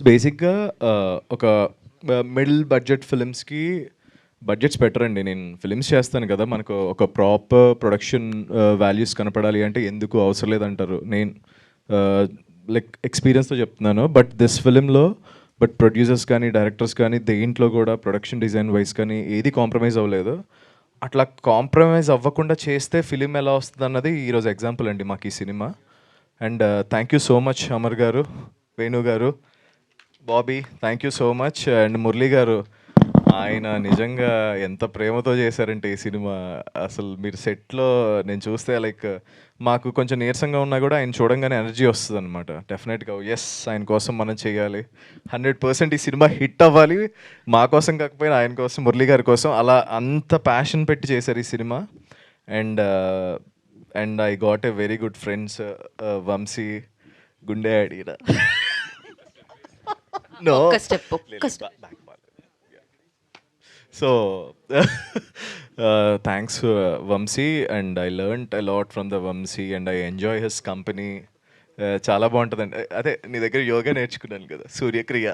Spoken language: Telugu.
బేసిక్గా ఒక మిడిల్ బడ్జెట్ ఫిలిమ్స్కి బడ్జెట్స్ పెట్టరండి. నేను ఫిలిమ్స్ చేస్తాను కదా, మనకు ఒక ప్రాపర్ ప్రొడక్షన్ వాల్యూస్ కనపడాలి అంటే ఎందుకు అవసరం లేదంటారు. నేను లైక్ ఎక్స్పీరియన్స్తో చెప్తున్నాను. బట్ దిస్ ఫిలింలో ప్రొడ్యూసర్స్ కానీ డైరెక్టర్స్ కానీ దేంట్లో కూడా ప్రొడక్షన్ డిజైన్ వైజ్ కానీ ఏది కాంప్రమైజ్ అవ్వలేదు. అట్లా కాంప్రమైజ్ అవ్వకుండా చేస్తే ఫిలిం ఎలా వస్తుంది అన్నది ఈరోజు ఎగ్జాంపుల్ అండి మాకు ఈ సినిమా. And thank you so much Amar గారు, వేణు గారు, Bobby, thank you so much. And Murali గారు, ఆయన నిజంగా ఎంత ప్రేమతో చేశారంటే ఈ సినిమా. అసలు మీరు సెట్లో నేను చూస్తే లైక్ మాకు కొంచెం నీరసంగా ఉన్నా కూడా ఆయన చూడంగానే ఎనర్జీ వస్తుంది అనమాట. డెఫినెట్గా ఎస్, ఆయన కోసం మనం చేయాలి, 100% ఈ సినిమా హిట్ అవ్వాలి. మా కోసం కాకపోయినా ఆయన కోసం, మురళీ గారి కోసం, అలా అంత ప్యాషన్ పెట్టి చేశారు ఈ సినిమా. And and I got a very good friends, Vamsi, గుండె అడిగిన నో So, thanks Vamsi, and I learnt a lot from the Vamsi and I enjoy his company. చాలా బాగుంటుందండి. అదే నీ దగ్గర యోగా నేర్చుకున్నాను కదా, సూర్యక్రియ.